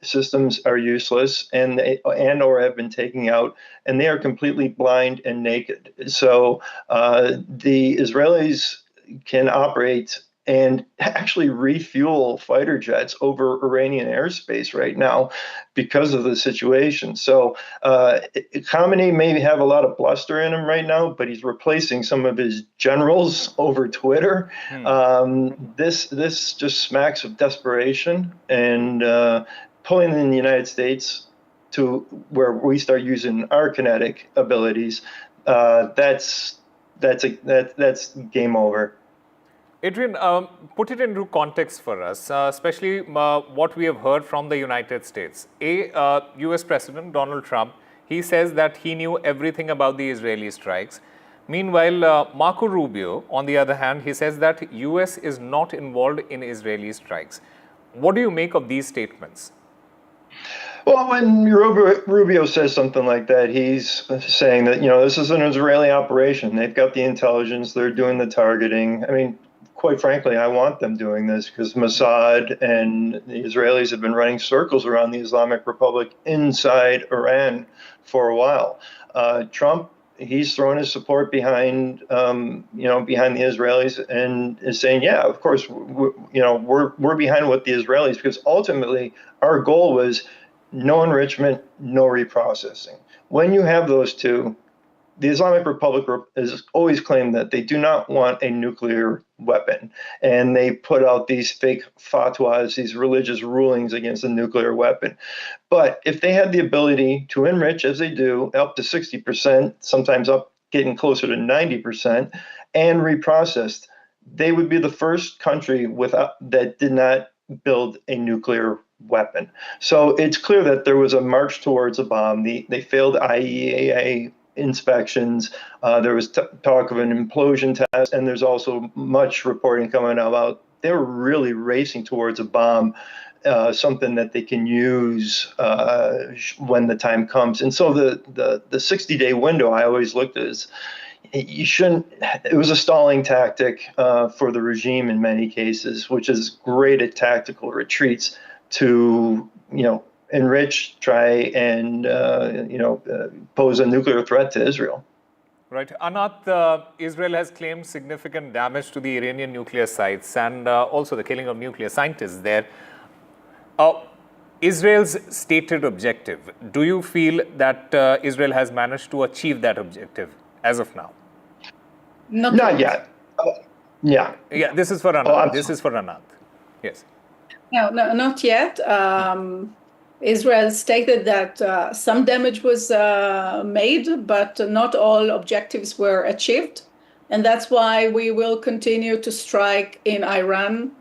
systems are useless and or have been taken out, and they are completely blind and naked. So the Israelis can operate and actually refuel fighter jets over Iranian airspace right now because of the situation. So Khamenei may have a lot of bluster in him right now, but he's replacing some of his generals over Twitter. This just smacks of desperation and pulling in the United States to where we start using our kinetic abilities. That's game over. Adrian, put it into context for us, especially what we have heard from the United States. US President Donald Trump, he says that he knew everything about the Israeli strikes. Meanwhile, Marco Rubio, on the other hand, he says that US is not involved in Israeli strikes. What do you make of these statements? Well, when Rubio says something like that, he's saying that, this is an Israeli operation. They've got the intelligence. They're doing the targeting. I mean, quite frankly, I want them doing this because Mossad and the Israelis have been running circles around the Islamic Republic inside Iran for a while. Trump, he's thrown his support behind the Israelis and is saying, yeah, of course, we're behind with the Israelis because ultimately our goal was no enrichment, no reprocessing. When you have those two, the Islamic Republic has always claimed that they do not want a nuclear weapon. And they put out these fake fatwas, these religious rulings against a nuclear weapon. But if they had the ability to enrich, as they do, up to 60%, sometimes up getting closer to 90%, and reprocessed, they would be the first country that did not build a nuclear weapon. So it's clear that there was a march towards a bomb. They failed IAEA inspections. There was talk of an implosion test, and there's also much reporting coming out about they were really racing towards a bomb, something that they can use when the time comes. And so the 60-day window I always looked at is it was a stalling tactic for the regime in many cases, which is great at tactical retreats to, enrich, try and, pose a nuclear threat to Israel. Right. Anat, Israel has claimed significant damage to the Iranian nuclear sites and also the killing of nuclear scientists there. Israel's stated objective, do you feel that Israel has managed to achieve that objective as of now? Not yet. Yeah. Yeah, this is for Anat. This is for Anat. Yes. No, not yet. Israel stated that some damage was made, but not all objectives were achieved. And that's why we will continue to strike in Iran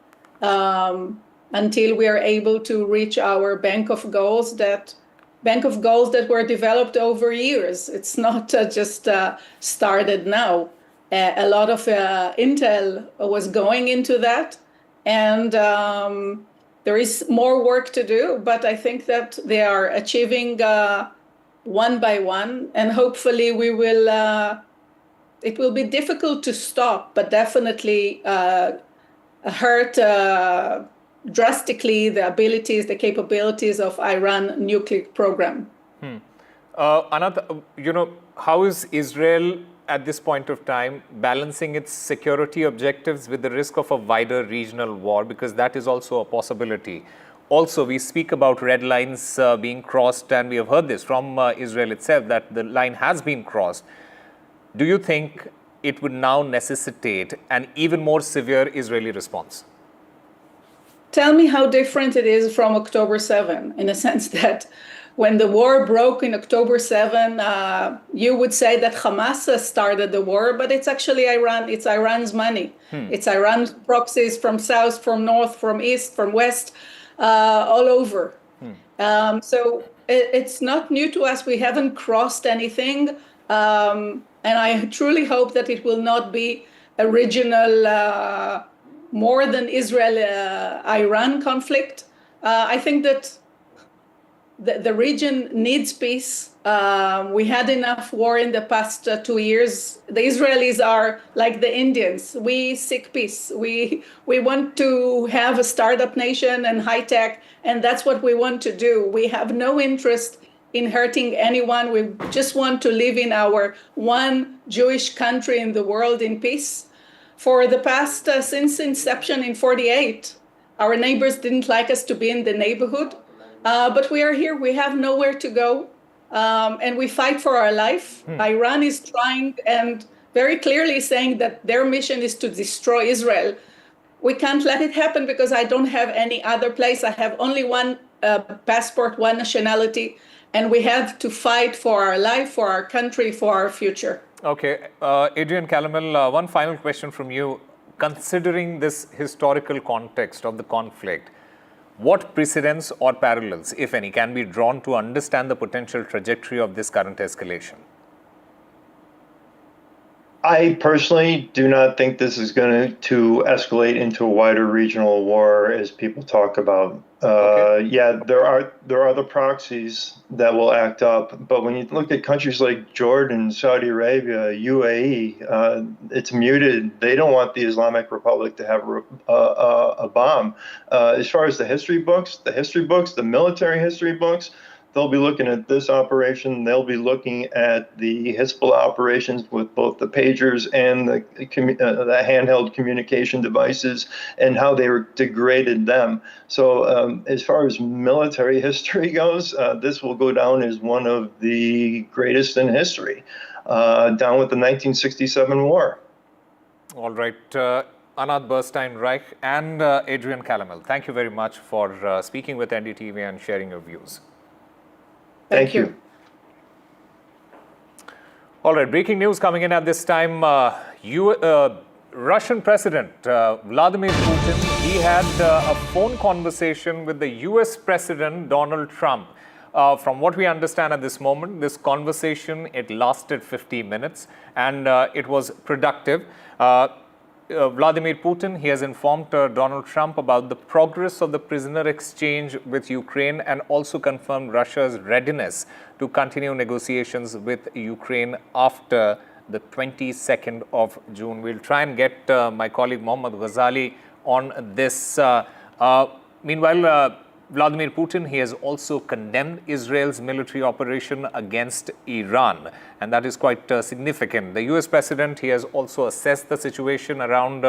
until we are able to reach our bank of goals that were developed over years. It's not just started now. A lot of intel was going into that, and there is more work to do, but I think that they are achieving one by one, and hopefully it will be difficult to stop, but definitely hurt drastically the capabilities of Iran nuclear program. Anat, how is Israel at this point of time balancing its security objectives with the risk of a wider regional war, because that is also a possibility? Also, we speak about red lines being crossed, and we have heard this from Israel itself that the line has been crossed. Do you think it would now necessitate an even more severe Israeli response? Tell me how different it is from October 7, in a sense that when the war broke in October 7, you would say that Hamas started the war, but it's actually Iran. It's Iran's money. It's Iran's proxies from south, from north, from east, from west, all over. So it's not new to us. We haven't crossed anything. And I truly hope that it will not be a regional, more than Israel-Iran conflict. I think that the region needs peace. We had enough war in the past 2 years. The Israelis are like the Indians. We seek peace. We want to have a startup nation and high tech, and that's what we want to do. We have no interest in hurting anyone. We just want to live in our one Jewish country in the world in peace. For the past, since inception in 48, our neighbors didn't like us to be in the neighborhood. But we are here. We have nowhere to go. And we fight for our life. Iran is trying and very clearly saying that their mission is to destroy Israel. We can't let it happen because I don't have any other place. I have only one passport, one nationality. And we have to fight for our life, for our country, for our future. Okay. Adrian Calamel, one final question from you. Considering this historical context of the conflict, what precedents or parallels, if any, can be drawn to understand the potential trajectory of this current escalation? I personally do not think this is going to escalate into a wider regional war as people talk about. Okay. Yeah, there are other proxies that will act up, but when you look at countries like Jordan, Saudi Arabia, UAE, it's muted. They don't want the Islamic Republic to have a bomb. As far as the military history books, they'll be looking at this operation. They'll be looking at the Hezbollah operations with both the pagers and the handheld communication devices and how they degraded them. So as far as military history goes, this will go down as one of the greatest in history, down with the 1967 war. All right. Anat Burstein-Reich and Adrian Calamel, thank you very much for speaking with NDTV and sharing your views. Thank you. All right, breaking news coming in at this time. Russian President Vladimir Putin, he had a phone conversation with the US President Donald Trump. From what we understand at this moment, this conversation, it lasted 50 minutes and it was productive. Vladimir Putin, he has informed Donald Trump about the progress of the prisoner exchange with Ukraine and also confirmed Russia's readiness to continue negotiations with Ukraine after the 22nd of June. We'll try and get my colleague Mohammad Ghazali on this. Meanwhile, Vladimir Putin, he has also condemned Israel's military operation against Iran, and that is quite significant. The US president, he has also assessed the situation around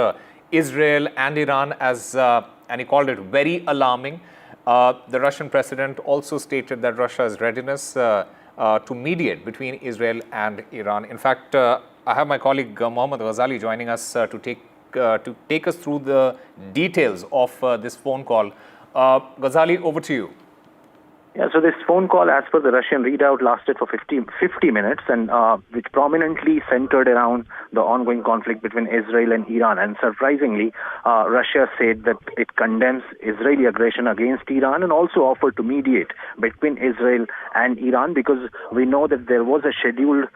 Israel and Iran as, and he called it very alarming. The Russian president also stated that Russia's readiness to mediate between Israel and Iran. In fact, I have my colleague Mohammad Ghazali joining us to take us through the details of this phone call. Ghazali, over to you. Yeah, so this phone call, as per the Russian readout, lasted for 50 minutes, and which prominently centered around the ongoing conflict between Israel and Iran. And surprisingly, Russia said that it condemns Israeli aggression against Iran and also offered to mediate between Israel and Iran, because we know that there was a scheduled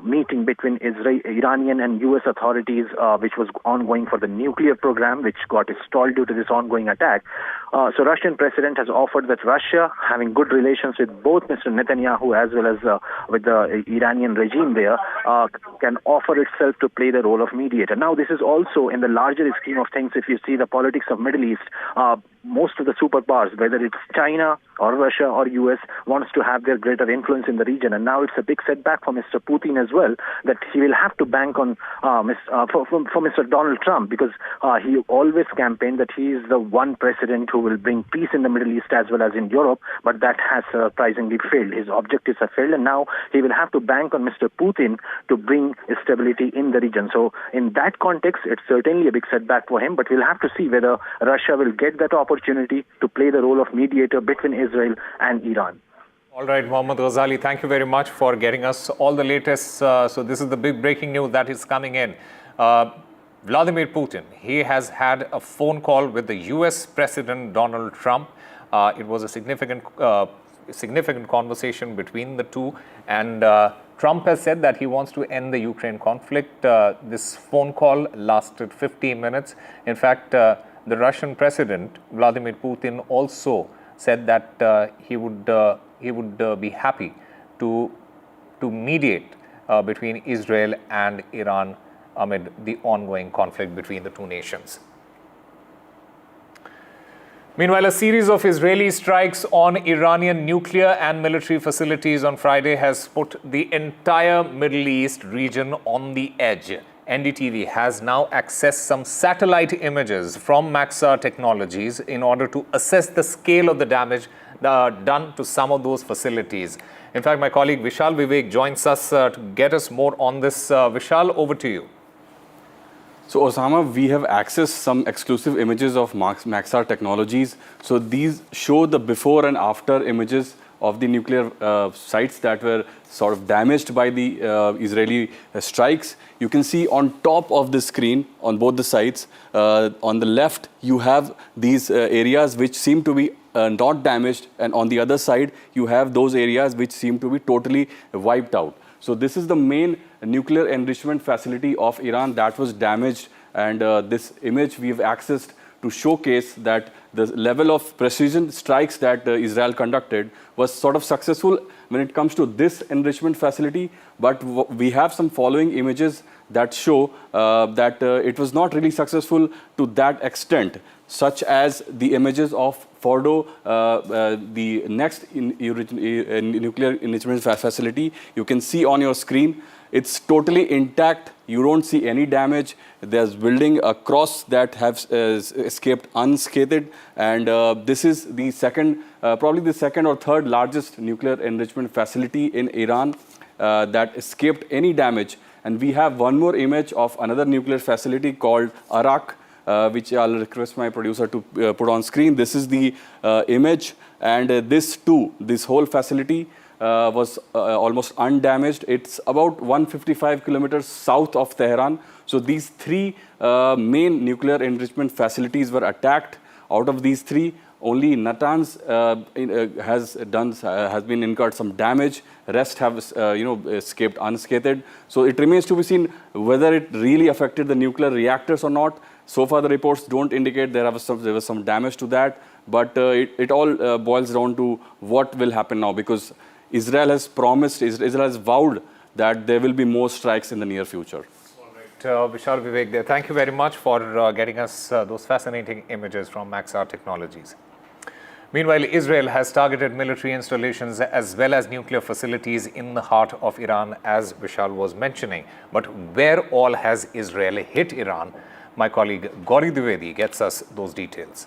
meeting between Iranian and U.S. authorities, which was ongoing for the nuclear program, which got stalled due to this ongoing attack. So Russian president has offered that Russia, having good relations with both Mr. Netanyahu as well as with the Iranian regime there, can offer itself to play the role of mediator. Now, this is also in the larger scheme of things. If you see the politics of Middle East, most of the superpowers, whether it's China or Russia or US, wants to have their greater influence in the region. And now it's a big setback for Mr. Putin as well, that he will have to bank on for Mr. Donald Trump, because he always campaigned that he is the one president who will bring peace in the Middle East as well as in Europe, but that has surprisingly failed. His objectives have failed, and now he will have to bank on Mr. Putin to bring stability in the region. So in that context, it's certainly a big setback for him, but we'll have to see whether Russia will get that opportunity to play the role of mediator between Israel and Iran. All right, Mohammad Ghazali, thank you very much for getting us all the latest. So this is the big breaking news that is coming in. Vladimir Putin, he has had a phone call with the US President Donald Trump. It was a significant conversation between the two, and Trump has said that he wants to end the Ukraine conflict. This phone call lasted 50 minutes. In fact, the Russian President, Vladimir Putin, also said that he would be happy to mediate between Israel and Iran amid the ongoing conflict between the two nations. Meanwhile, a series of Israeli strikes on Iranian nuclear and military facilities on Friday has put the entire Middle East region on the edge. NDTV has now accessed some satellite images from Maxar Technologies in order to assess the scale of the damage done to some of those facilities. In fact, my colleague Vishal Vivek joins us to get us more on this. Vishal, over to you. So Osama, we have accessed some exclusive images of Maxar Technologies. So these show the before and after images of the nuclear sites that were sort of damaged by the Israeli strikes. You can see on top of the screen on both the sides, on the left, you have these areas which seem to be not damaged, and on the other side, you have those areas which seem to be totally wiped out. So this is the main nuclear enrichment facility of Iran that was damaged, and this image we have accessed to showcase that the level of precision strikes that Israel conducted was sort of successful when it comes to this enrichment facility. But we have some following images that show that it was not really successful to that extent, such as the images of Fordo, the next nuclear enrichment facility. You can see on your screen, it's totally intact. You don't see any damage. There's building across that have escaped unscathed. And this is the second, probably the second or third largest nuclear enrichment facility in Iran that escaped any damage. And we have one more image of another nuclear facility called Arak, which I'll request my producer to put on screen. This is the image, and this whole facility was almost undamaged. It's about 155 kilometers south of Tehran. So these three main nuclear enrichment facilities were attacked. Out of these three, only Natanz has been incurred some damage. Rest have escaped unscathed. So it remains to be seen whether it really affected the nuclear reactors or not. So far, the reports don't indicate there was some damage to that. But it all boils down to what will happen now, because Israel has promised, Israel has vowed that there will be more strikes in the near future. All right, Vishal Vivek there. Thank you very much for getting us those fascinating images from Maxar Technologies. Meanwhile, Israel has targeted military installations as well as nuclear facilities in the heart of Iran, as Vishal was mentioning. But where all has Israel hit Iran? My colleague Gauri Dwivedi gets us those details.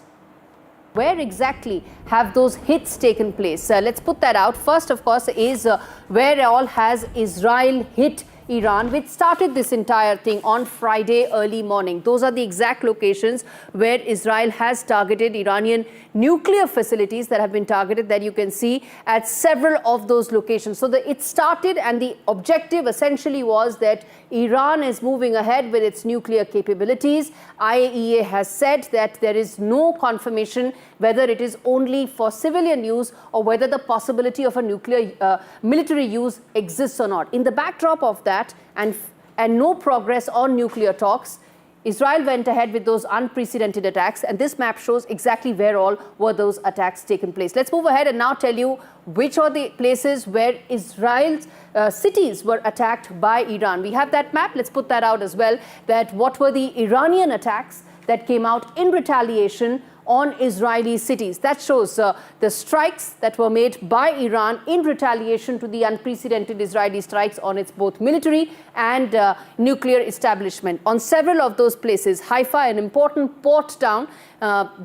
Where exactly have those hits taken place? Let's put that out. First, of course, is where all has Israel hit Iran, which started this entire thing on Friday early morning. Those are the exact locations where Israel has targeted Iranian nuclear facilities that have been targeted, that you can see at several of those locations. So it started, and the objective essentially was that Iran is moving ahead with its nuclear capabilities. IAEA has said that there is no confirmation whether it is only for civilian use or whether the possibility of a nuclear military use exists or not. In the backdrop of that, and no progress on nuclear talks, Israel went ahead with those unprecedented attacks, and this map shows exactly where all were those attacks taken place. Let's move ahead and now tell you which are the places where Israel's cities were attacked by Iran. We have that map. Let's put that out as well, that what were the Iranian attacks that came out in retaliation on Israeli cities. That shows the strikes that were made by Iran in retaliation to the unprecedented Israeli strikes on its both military and nuclear establishment. On several of those places, Haifa, an important port town,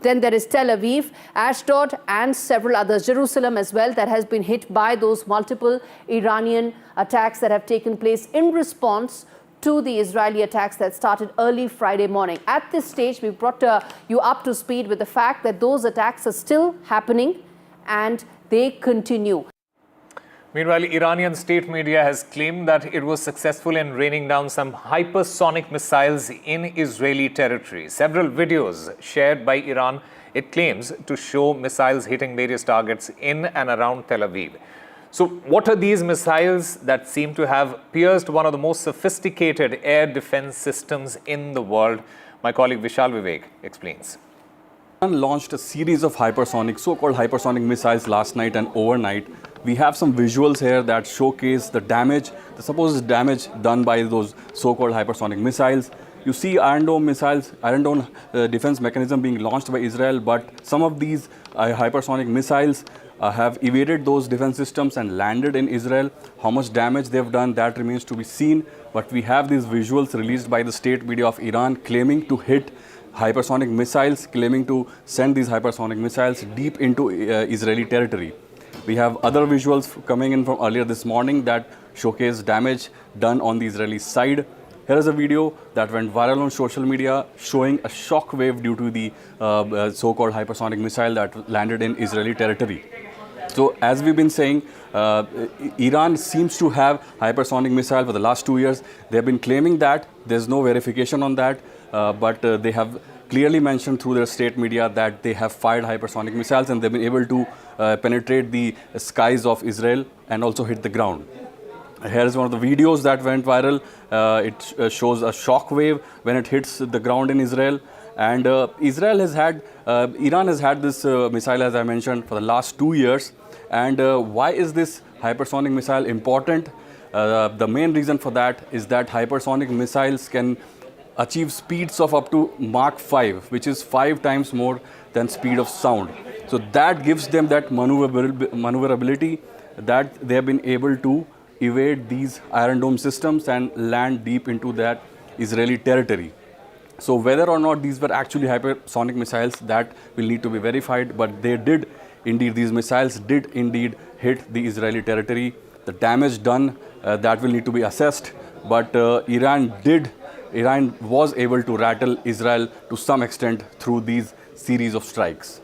then there is Tel Aviv, Ashdod, and several others, Jerusalem as well, that has been hit by those multiple Iranian attacks that have taken place in response to the Israeli attacks that started early Friday morning. At this stage, we brought you up to speed with the fact that those attacks are still happening and they continue. Meanwhile, Iranian state media has claimed that it was successful in raining down some hypersonic missiles in Israeli territory. Several videos shared by Iran, it claims, to show missiles hitting various targets in and around Tel Aviv. So what are these missiles that seem to have pierced one of the most sophisticated air defense systems in the world? My colleague Vishal Vivek explains. Iran launched a series of hypersonic, so-called hypersonic missiles last night and overnight. We have some visuals here that showcase the damage, the supposed damage done by those so-called hypersonic missiles. You see Iron Dome missiles, Iron Dome defense mechanism being launched by Israel, but some of these hypersonic missiles have evaded those defense systems and landed in Israel. How much damage they've done, that remains to be seen. But we have these visuals released by the state media of Iran claiming to hit hypersonic missiles, claiming to send these hypersonic missiles deep into Israeli territory. We have other visuals coming in from earlier this morning that showcase damage done on the Israeli side. Here is a video that went viral on social media showing a shock wave due to the so-called hypersonic missile that landed in Israeli territory. So as we've been saying, Iran seems to have hypersonic missile for the last 2 years. They've been claiming that. There's no verification on that, but they have clearly mentioned through their state media that they have fired hypersonic missiles and they've been able to penetrate the skies of Israel and also hit the ground. Here is one of the videos that went viral. It shows a shock wave when it hits the ground in Israel. And Iran has had this missile, as I mentioned, for the last 2 years. And why is this hypersonic missile important? The main reason for that is that hypersonic missiles can achieve speeds of up to Mach 5, which is 5 times more than speed of sound. So that gives them that maneuverability that they have been able to evade these Iron Dome systems and land deep into that Israeli territory. So whether or not these were actually hypersonic missiles, that will need to be verified, but they did indeed, these missiles did indeed hit the Israeli territory. The damage done, that will need to be assessed, but Iran was able to rattle Israel to some extent through these series of strikes.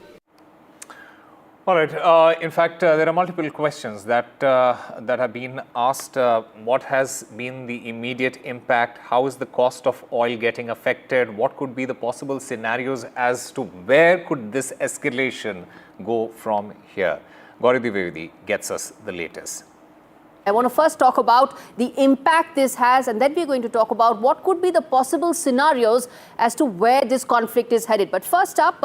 All right. In fact, there are multiple questions that have been asked. What has been the immediate impact? How is the cost of oil getting affected? What could be the possible scenarios as to where could this escalation go from here? Gauri Dwivedi gets us the latest. I want to first talk about the impact this has, and then we're going to talk about what could be the possible scenarios as to where this conflict is headed. But first up,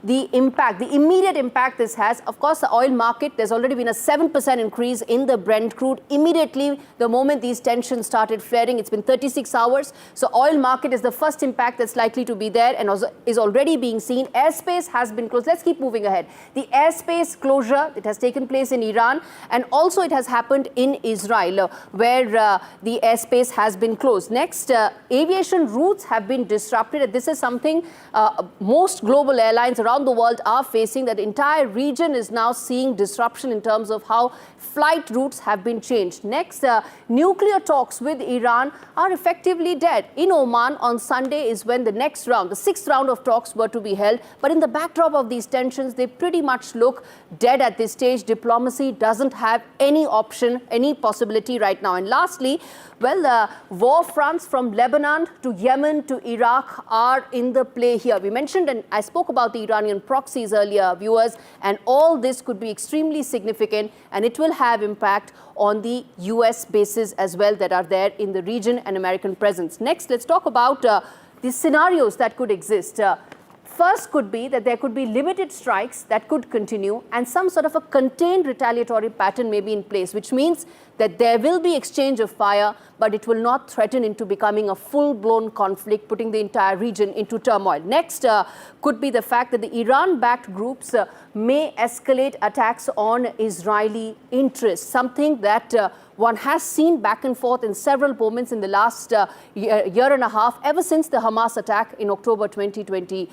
the immediate impact this has. Of course, the oil market, there's already been a 7% increase in the Brent crude. Immediately, the moment these tensions started flaring, it's been 36 hours. So oil market is the first impact that's likely to be there and also is already being seen. Airspace has been closed. Let's keep moving ahead. The airspace closure, it has taken place in Iran, and also it has happened in Israel, where the airspace has been closed. Next, aviation routes have been disrupted. And this is something most global airlines around the world are facing. That entire region is now seeing disruption in terms of how flight routes have been changed. Next, nuclear talks with Iran are effectively dead. In Oman on Sunday is when the next round, the 6th round of talks were to be held. But in the backdrop of these tensions, they pretty much look dead at this stage. Diplomacy doesn't have any option, any possibility right now. And lastly, well, war fronts from Lebanon to Yemen to Iraq are in the play here. We mentioned, and I spoke about the Iranian proxies earlier, viewers, and all this could be extremely significant, and it will have impact on the US bases as well that are there in the region and American presence. Next, let's talk about the scenarios that could exist. First could be that there could be limited strikes that could continue and some sort of a contained retaliatory pattern may be in place, which means that there will be exchange of fire, but it will not threaten into becoming a full-blown conflict, putting the entire region into turmoil. Next could be the fact that the Iran-backed groups may escalate attacks on Israeli interests, something that one has seen back and forth in several moments in the last year and a half, ever since the Hamas attack in October 2023,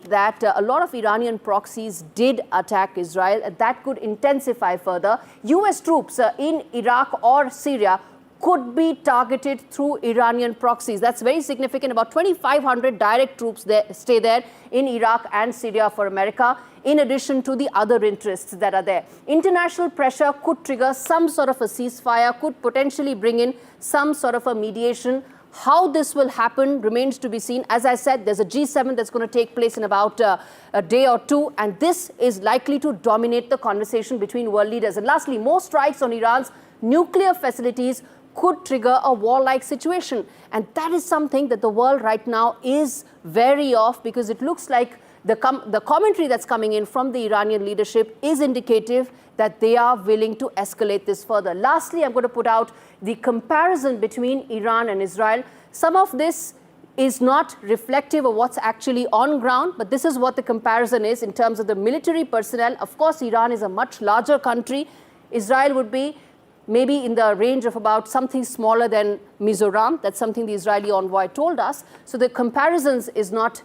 that a lot of Iranian proxies did attack Israel. That could intensify further. US troops in Iraq or Syria could be targeted through Iranian proxies. That's very significant. About 2,500 direct troops stay there in Iraq and Syria for America, in addition to the other interests that are there. International pressure could trigger some sort of a ceasefire, could potentially bring in some sort of a mediation. How this will happen remains to be seen. As I said, there's a G7 that's going to take place in about a day or two, and this is likely to dominate the conversation between world leaders. And lastly, more strikes on Iran's nuclear facilities could trigger a war-like situation. And that is something that the world right now is wary of, because it looks like the commentary that's coming in from the Iranian leadership is indicative that they are willing to escalate this further. Lastly, I'm going to put out the comparison between Iran and Israel. Some of this is not reflective of what's actually on ground, but this is what the comparison is in terms of the military personnel. Of course, Iran is a much larger country. Israel would be maybe in the range of about something smaller than Mizoram. That's something the Israeli envoy told us. So the comparisons is not,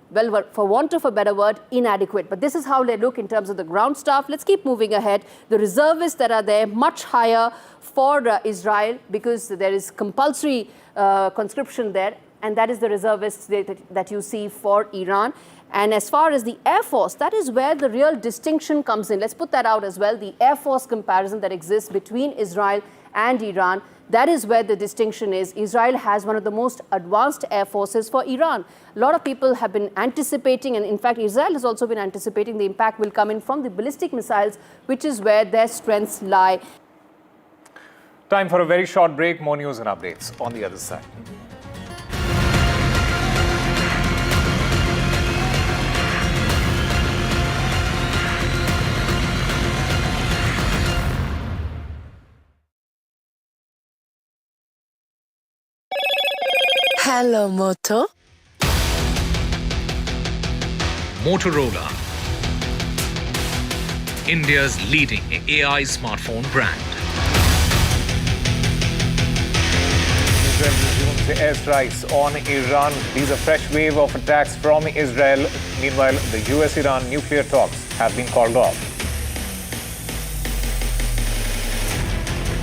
well, for want of a better word, inadequate. But this is how they look in terms of the ground staff. Let's keep moving ahead. The reservists that are there, much higher for Israel because there is compulsory conscription there. And that is the reservists that you see for Iran. And as far as the Air Force, that is where the real distinction comes in. Let's put that out as well. The Air Force comparison that exists between Israel and Iran, that is where the distinction is. Israel has one of the most advanced air forces for Iran. A lot of people have been anticipating, and in fact, Israel has also been anticipating the impact will come in from the ballistic missiles, which is where their strengths lie. Time for a very short break. More news and updates on the other side. Hello, Moto. Motorola, India's leading AI smartphone brand. Israel resumes airstrikes on Iran. These are fresh wave of attacks from Israel. Meanwhile, the US-Iran nuclear talks have been called off.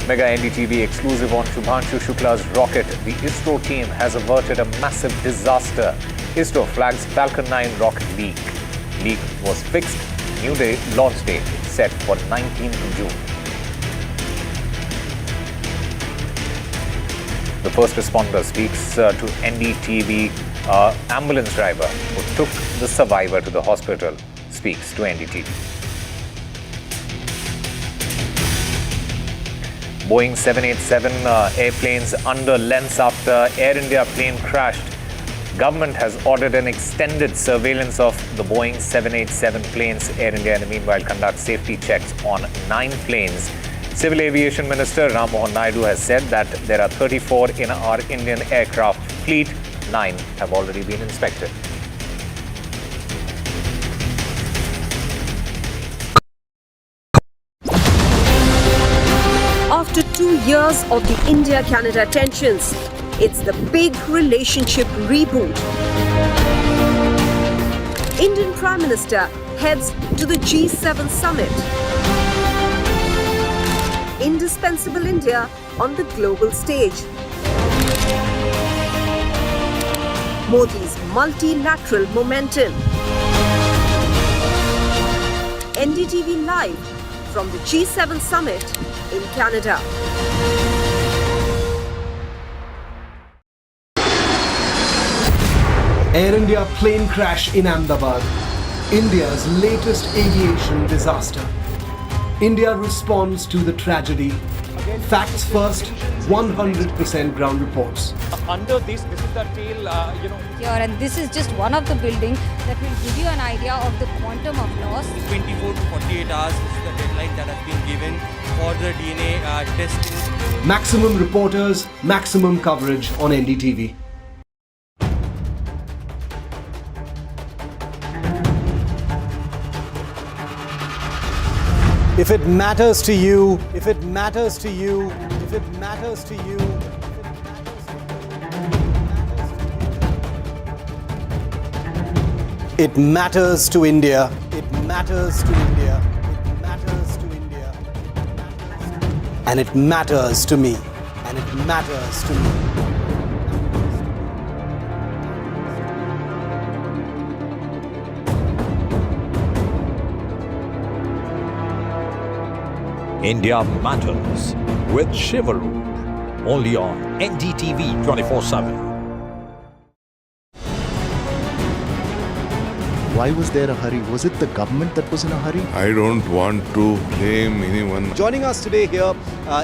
Mega NDTV exclusive on Shubhanshu Shukla's rocket. The ISRO team has averted a massive disaster. ISRO flags Falcon 9 rocket leak. Leak was fixed. New day, launch date set for 19th of June. The first responder speaks to NDTV. Ambulance driver who took the survivor to the hospital speaks to NDTV. Boeing 787 airplanes under lens after Air India plane crashed. Government has ordered an extended surveillance of the Boeing 787 planes. Air India, in the meanwhile, conducts safety checks on 9 planes. Civil Aviation Minister Ram Mohan Naidu has said that there are 34 in our Indian aircraft fleet. 9 have already been inspected. After 2 years of the India-Canada tensions, it's the big relationship reboot. Indian Prime Minister heads to the G7 summit. Indispensable India on the global stage. Modi's multilateral momentum. NDTV live from the G7 summit in Canada. Air India plane crash in Ahmedabad, India's latest aviation disaster. India responds to the tragedy. Facts first, 100% ground reports. Under this is the tail, Here, and this is just one of the buildings that will give you an idea of the quantum of loss. 24 to 48 hours is the deadline that has been given for the DNA testing. Maximum reporters, maximum coverage on NDTV. If it matters to you, if it matters to you, if it matters to you, it matters to India. It matters to India. It matters to India. And it matters to me. And it matters to me. India Matters with Shivaru, only on NDTV 24/7. Why was there a hurry? Was it the government that was in a hurry? I don't want to blame anyone. Joining us today here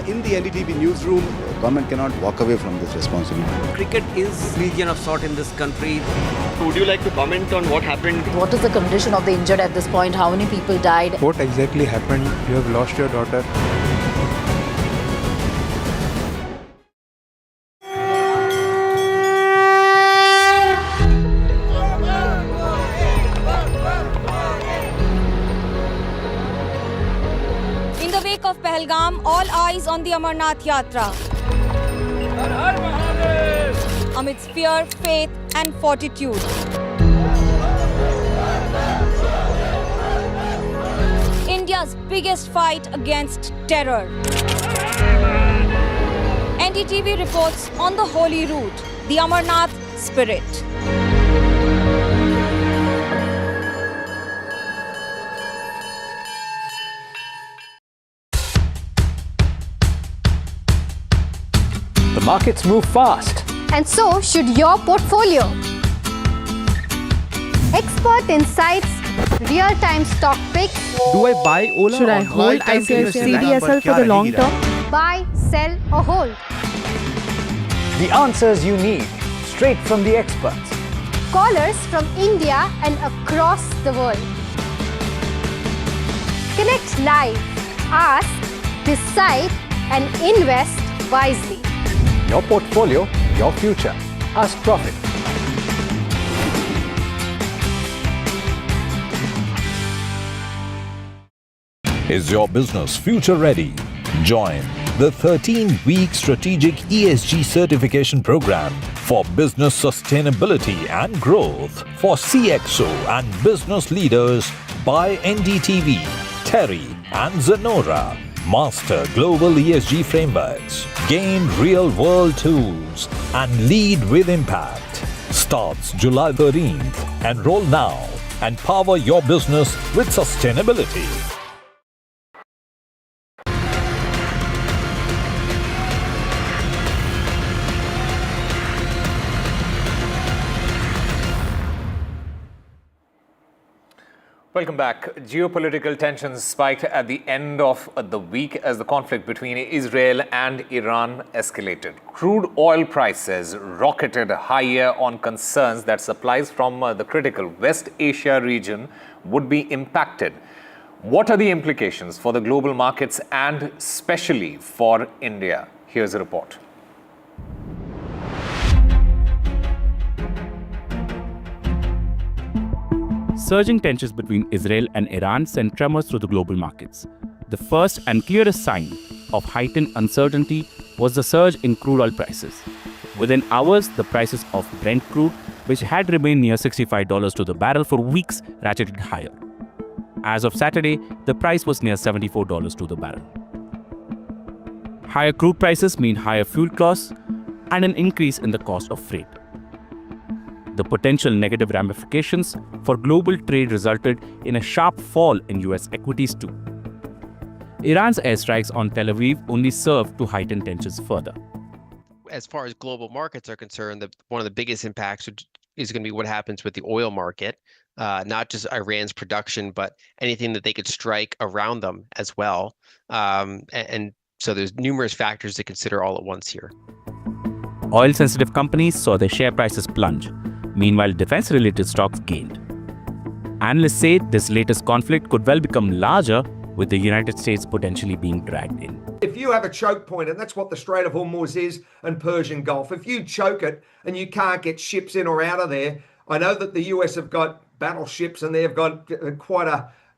in the NDTV newsroom, Government cannot walk away from this responsibility. Cricket is region of sort in this country. Would you like to comment on what happened? What is the condition of the injured at this point? How many people died? What exactly happened? You have lost your daughter. In the wake of Pahalgam, all eyes on the Amarnath Yatra. Amidst fear, faith and fortitude. India's biggest fight against terror. NDTV reports on the holy route, the Amarnath spirit. The markets move fast. And so should your portfolio. Expert insights, real-time stock picks. Do I buy Ola? Should I hold CDSL for the long term? Buy, sell or hold. The answers you need, straight from the experts. Callers from India and across the world. Connect live, ask, decide and invest wisely. Your portfolio, your future. Ask Profit. Is your business future ready? Join the 13-week strategic ESG certification program for business sustainability and growth for CXO and business leaders by NDTV, Terry and Zenora. Master global ESG frameworks, gain real-world tools, and lead with impact. Starts July 13th. Enroll now and power your business with sustainability. Welcome back. Geopolitical tensions spiked at the end of the week as the conflict between Israel and Iran escalated. Crude oil prices rocketed higher on concerns that supplies from the critical West Asia region would be impacted. What are the implications for the global markets and especially for India? Here's a report. Surging tensions between Israel and Iran sent tremors through the global markets. The first and clearest sign of heightened uncertainty was the surge in crude oil prices. Within hours, the prices of Brent crude, which had remained near $65 to the barrel for weeks, ratcheted higher. As of Saturday, the price was near $74 to the barrel. Higher crude prices mean higher fuel costs and an increase in the cost of freight. The potential negative ramifications for global trade resulted in a sharp fall in US equities too. Iran's airstrikes on Tel Aviv only served to heighten tensions further. As far as global markets are concerned, one of the biggest impacts is going to be what happens with the oil market, not just Iran's production, but anything that they could strike around them as well. And so there's numerous factors to consider all at once here. Oil-sensitive companies saw their share prices plunge. Meanwhile, defense-related stocks gained. Analysts say this latest conflict could well become larger, with the United States potentially being dragged in. If you have a choke point, and that's what the Strait of Hormuz is and Persian Gulf, if you choke it and you can't get ships in or out of there, I know that the US have got battleships and they've got quite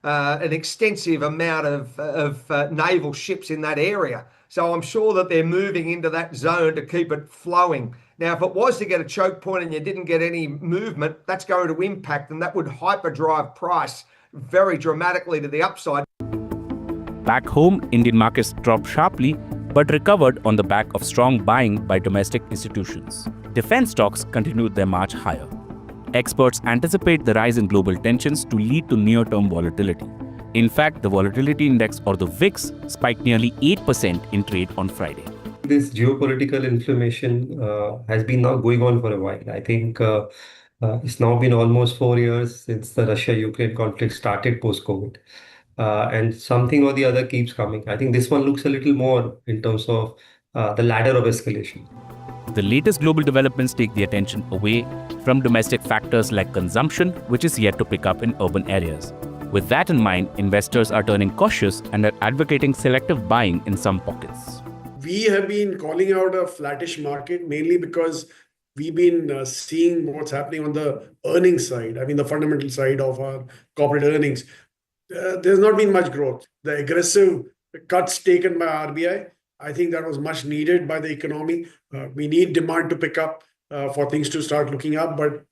an extensive amount of naval ships in that area. So I'm sure that they're moving into that zone to keep it flowing. Now, if it was to get a choke point and you didn't get any movement, that's going to impact, and that would hyperdrive price very dramatically to the upside. Back home, Indian markets dropped sharply, but recovered on the back of strong buying by domestic institutions. Defense stocks continued their march higher. Experts anticipate the rise in global tensions to lead to near-term volatility. In fact, the volatility index, or the VIX, spiked nearly 8% in trade on Friday. This geopolitical inflammation has been now going on for a while. I think it's now been almost 4 years since the Russia-Ukraine conflict started post-COVID. And something or the other keeps coming. I think this one looks a little more in terms of the ladder of escalation. The latest global developments take the attention away from domestic factors like consumption, which is yet to pick up in urban areas. With that in mind, investors are turning cautious and are advocating selective buying in some pockets. We have been calling out a flattish market mainly because we've been seeing what's happening on the earnings side. I mean, the fundamental side of our corporate earnings. There's not been much growth. The aggressive cuts taken by RBI, I think that was much needed by the economy. We need demand to pick up for things to start looking up. But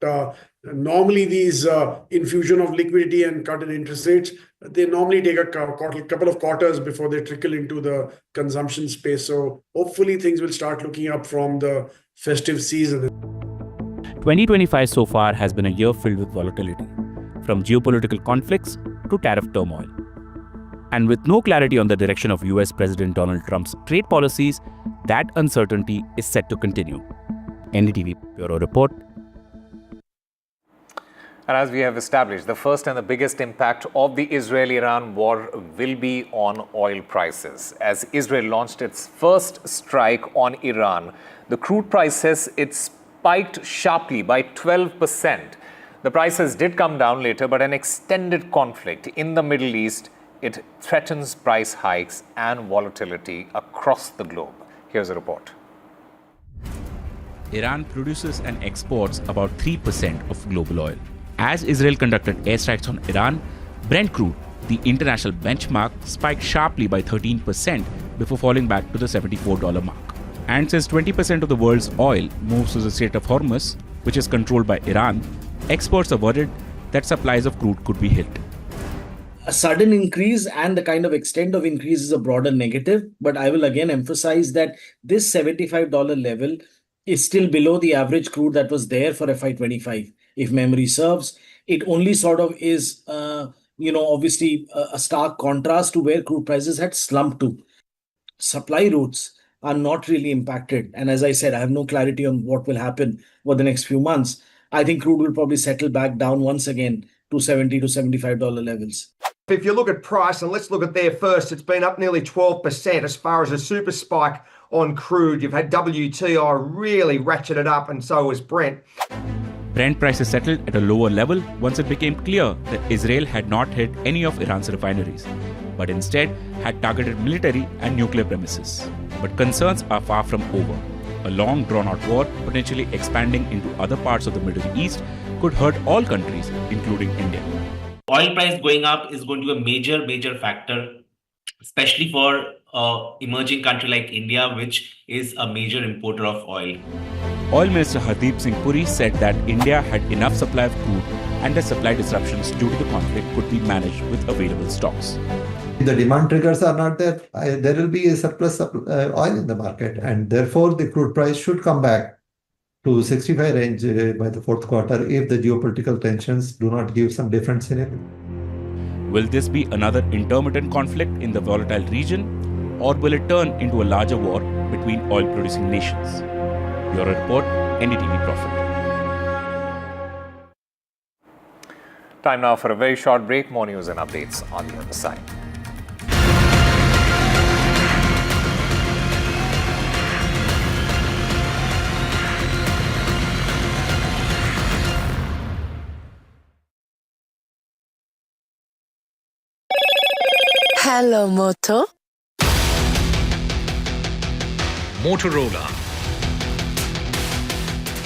normally these infusion of liquidity and cut in interest rates, they normally take a couple of quarters before they trickle into the consumption space. So hopefully things will start looking up from the festive season. 2025 so far has been a year filled with volatility, from geopolitical conflicts to tariff turmoil. And with no clarity on the direction of US President Donald Trump's trade policies, that uncertainty is set to continue. NDTV Bureau Report. And as we have established, the first and the biggest impact of the Israel-Iran war will be on oil prices. As Israel launched its first strike on Iran, the crude prices, it spiked sharply by 12%. The prices did come down later, but an extended conflict in the Middle East, it threatens price hikes and volatility across the globe. Here's a report. Iran produces and exports about 3% of global oil. As Israel conducted airstrikes on Iran, Brent crude, the international benchmark, spiked sharply by 13% before falling back to the $74 mark. And since 20% of the world's oil moves through the Strait of Hormuz, which is controlled by Iran, experts are worried that supplies of crude could be hit. A sudden increase and the kind of extent of increase is a broader negative, but I will again emphasize that this $75 level is still below the average crude that was there for FY25. If memory serves, it only sort of is, obviously a stark contrast to where crude prices had slumped to. Supply routes are not really impacted. And as I said, I have no clarity on what will happen over the next few months. I think crude will probably settle back down once again to $70 to $75 levels. If you look at price, and let's look at there first, it's been up nearly 12% as far as a super spike on crude. You've had WTI really ratcheted up, and so has Brent. Brent prices settled at a lower level once it became clear that Israel had not hit any of Iran's refineries, but instead had targeted military and nuclear premises. But concerns are far from over. A long drawn-out war, potentially expanding into other parts of the Middle East, could hurt all countries, including India. Oil price going up is going to be a major factor, especially for emerging country like India, which is a major importer of oil. Oil Minister Hardeep Singh Puri said that India had enough supply of crude and the supply disruptions due to the conflict could be managed with available stocks. If the demand triggers are not there, there will be a surplus oil in the market, and therefore the crude price should come back to 65 range by the fourth quarter if the geopolitical tensions do not give some different scenario. Will this be another intermittent conflict in the volatile region, or will it turn into a larger war between oil-producing nations? Bureau Report, NDTV Profit. Time now for a very short break. More news and updates on the other side. Hello, Moto. Motorola,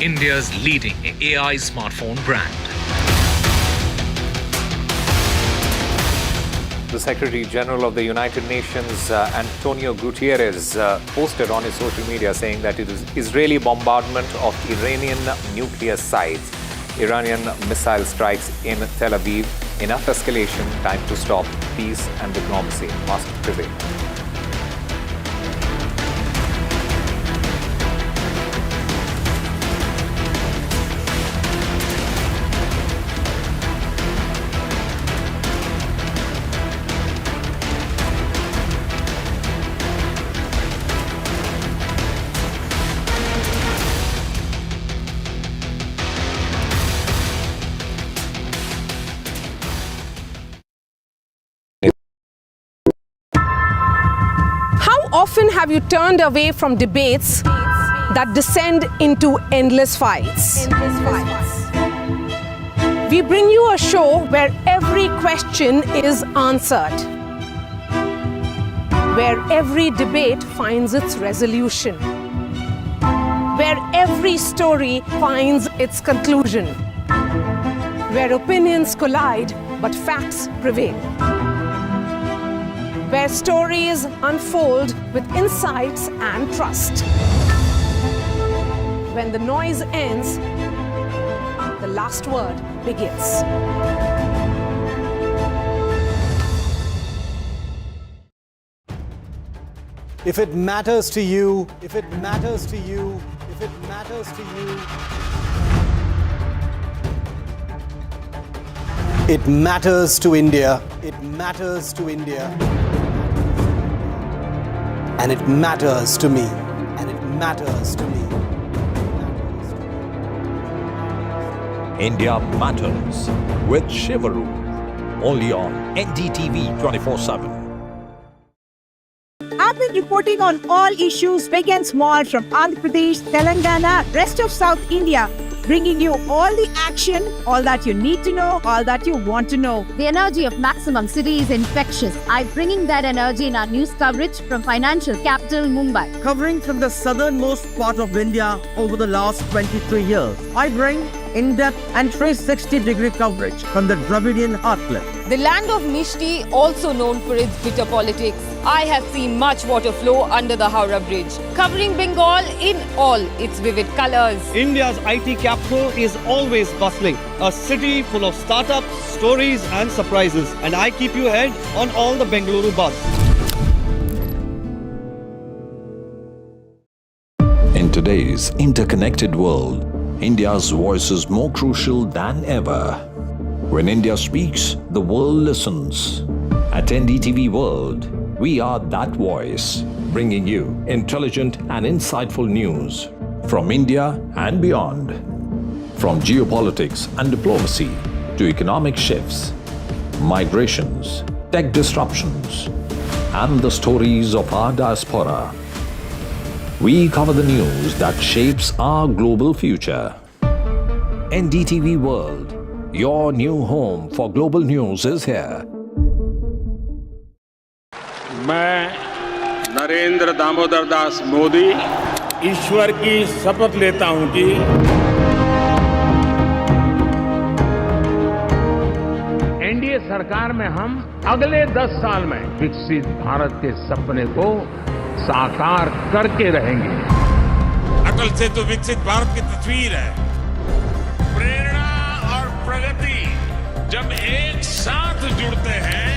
India's leading AI smartphone brand. The Secretary General of the United Nations, Antonio Guterres, posted on his social media saying that it is Israeli bombardment of Iranian nuclear sites, Iranian missile strikes in Tel Aviv. Enough escalation, time to stop. Peace and diplomacy must prevail. often have you turned away from debates that descend into endless fights? We bring you a show where every question is answered, where every debate finds its resolution, where every story finds its conclusion, where opinions collide but facts prevail, where stories unfold with insights and trust. When the noise ends, the last word begins. If it matters to you, if it matters to you, if it matters to you, it matters to India. It matters to India. And it matters to me. And it matters to me. India Matters with Shivaru. Only on NDTV 24/7. I've been reporting on all issues, big and small, from Andhra Pradesh, Telangana, rest of South India, bringing you all the action, all that you need to know, all that you want to know. The energy of Maximum City is infectious. I'm bringing that energy in our news coverage from financial capital Mumbai. Covering from the southernmost part of India over the last 23 years, I bring in-depth and 360-degree coverage from the Dravidian heartland. The land of Mishti, also known for its bitter politics. I have seen much water flow under the Howrah Bridge, covering Bengal in all its vivid colors. India's IT capital is always bustling, a city full of startups, stories and surprises. And I keep you ahead on all the Bengaluru buzz. In today's interconnected world, India's voice is more crucial than ever. When India speaks, the world listens. At NDTV World, we are that voice, bringing you intelligent and insightful news from India and beyond. From geopolitics and diplomacy to economic shifts, migrations, tech disruptions, and the stories of our diaspora. We cover the news that shapes our global future. NDTV World, your new home for global news is here. मैं नरेंद्र दामोदर दास मोदी ईश्वर की शपथ लेता हूं कि NDA सरकार में हम अगले 10 साल में विकसित भारत के सपने को साकार करके रहेंगे। अटल से तो विकसित भारत की तस्वीर है। प्रेरणा और प्रगति जब एक साथ जुड़ते हैं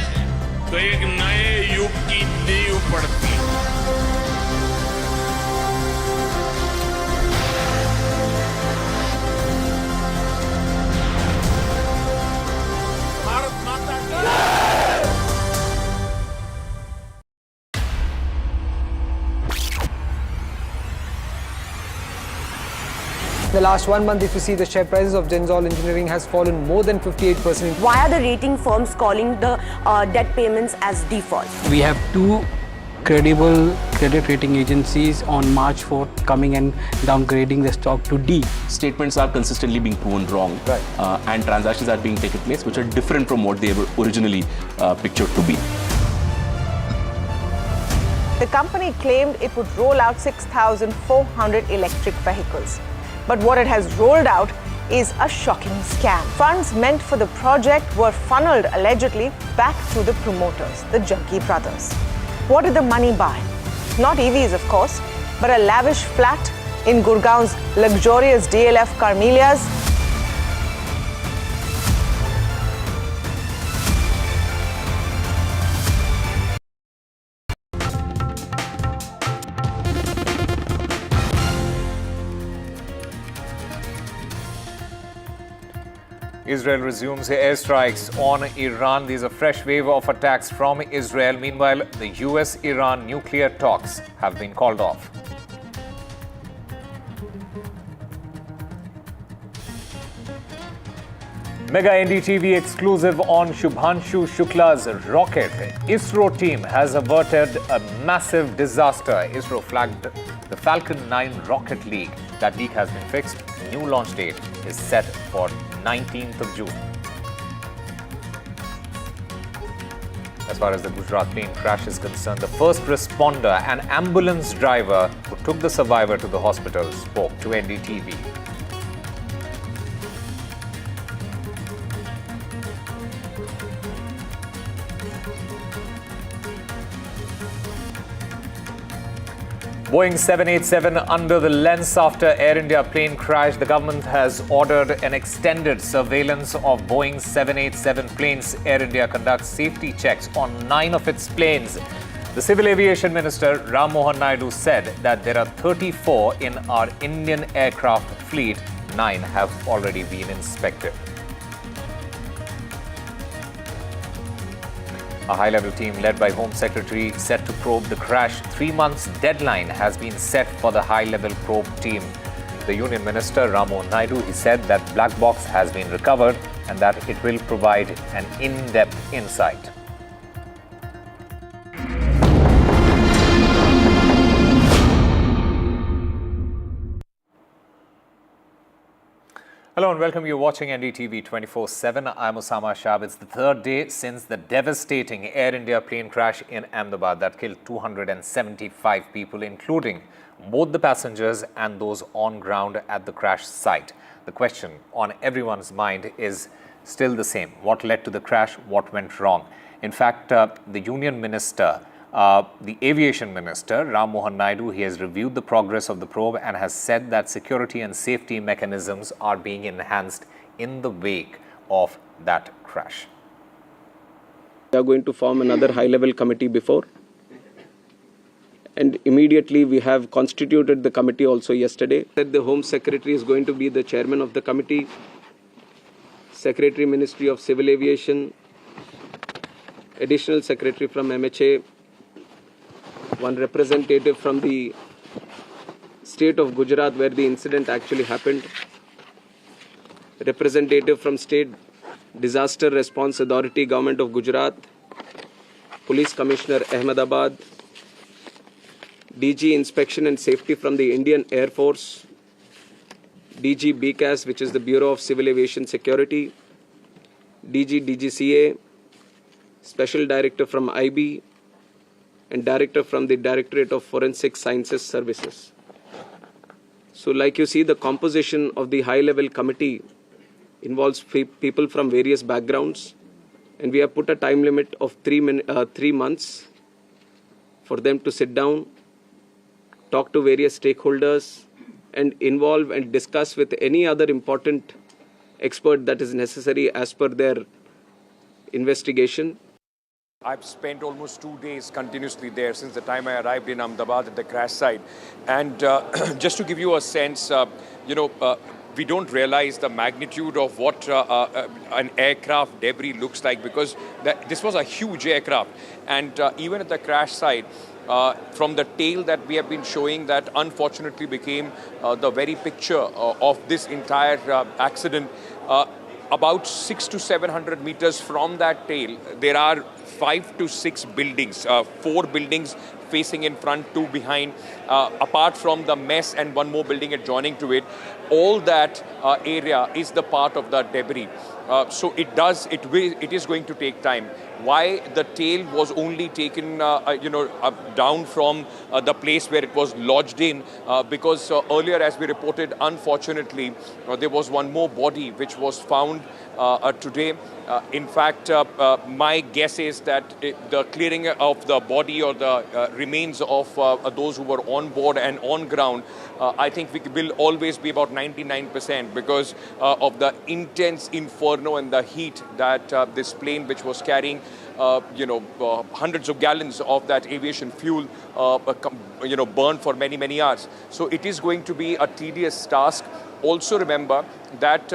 तो एक नए युग की नींव पड़ती है। भारत माता की The last 1 month, if you see, the share prices of Genzol Engineering has fallen more than 58%. Why are the rating firms calling the debt payments as default? We have 2 credible credit rating agencies on March 4th coming and downgrading the stock to D. Statements are consistently being proven wrong, and transactions are being taken place which are different from what they were originally pictured to be. The company claimed it would roll out 6,400 electric vehicles. But what it has rolled out is a shocking scam. Funds meant for the project were funneled allegedly back to the promoters, the Jaggi brothers. What did the money buy? Not EVs, of course, but a lavish flat in Gurgaon's luxurious DLF Carmelias. Israel resumes airstrikes on Iran. There's a fresh wave of attacks from Israel. Meanwhile, the US-Iran nuclear talks have been called off. Mega NDTV exclusive on Shubhanshu Shukla's rocket. ISRO team has averted a massive disaster. ISRO flagged the Falcon 9 rocket leak. That leak has been fixed. New launch date is set for 19th of June. As far as the Gujarat plane crash is concerned, the first responder and ambulance driver who took the survivor to the hospital spoke to NDTV. Boeing 787 under the lens after Air India plane crash. The government has ordered an extended surveillance of Boeing 787 planes. Air India conducts safety checks on 9 of its planes. The Civil Aviation Minister Ram Mohan Naidu said that there are 34 in our Indian aircraft fleet. 9 have already been inspected. A high-level team led by Home Secretary set to probe the crash. 3 months deadline has been set for the high-level probe team. The Union Minister Ram Mohan Naidu, he said that black box has been recovered and that it will provide an in-depth insight. Hello and welcome. You're watching NDTV 24/7. I'm Osama Shab. It's the third day since the devastating Air India plane crash in Ahmedabad that killed 275 people, including both the passengers and those on ground at the crash site. The question on everyone's mind is still the same. What led to the crash? What went wrong? In fact, the Union Minister, the Aviation Minister, Ram Mohan Naidu, he has reviewed the progress of the probe and has said that security and safety mechanisms are being enhanced in the wake of that crash. We are going to form another high-level committee before. And immediately we have constituted the committee also yesterday. The Home Secretary is going to be the chairman of the committee. Secretary Ministry of Civil Aviation, Additional Secretary from MHA, one representative from the state of Gujarat where the incident actually happened, representative from State Disaster Response Authority, Government of Gujarat, Police Commissioner Ahmedabad, DG Inspection and Safety from the Indian Air Force, DG BCAS, which is the Bureau of Civil Aviation Security, DG DGCA, Special Director from IB, and Director from the Directorate of Forensic Sciences Services. So like you see, the composition of the high-level committee involves people from various backgrounds, and we have put a time limit of 3 months for them to sit down, talk to various stakeholders, and involve and discuss with any other important expert that is necessary as per their investigation. I've spent almost 2 days continuously there since the time I arrived in Ahmedabad at the crash site. And just to give you a sense, we don't realize the magnitude of what an aircraft debris looks like, because this was a huge aircraft. And even at the crash site, from the tail that we have been showing, that unfortunately became the very picture of this entire accident, about 600 to 700 meters from that tail, there are 5 to 6 buildings, 4 buildings facing in front, 2 behind, apart from the mess and 1 more building adjoining to it. All that area is the part of the debris. So it is going to take time. Why the tail was only taken, down from the place where it was lodged in, because earlier, as we reported, unfortunately, there was 1 more body which was found today. In fact, my guess is that the clearing of the body or the remains of those who were on board and on ground, I think we will always be about 99% because of the intense inferno and the heat that this plane, which was carrying hundreds of gallons of that aviation fuel, burned for many, many hours. So it is going to be a tedious task. Also remember that,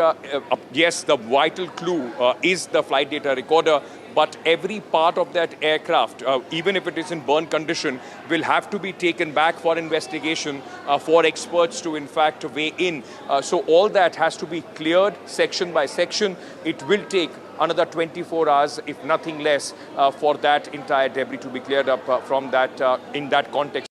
yes, the vital clue is the flight data recorder, but every part of that aircraft, even if it is in burn condition, will have to be taken back for investigation for experts to in fact weigh in. So all that has to be cleared section by section. It will take another 24 hours, if nothing less, for that entire debris to be cleared up from that in that context.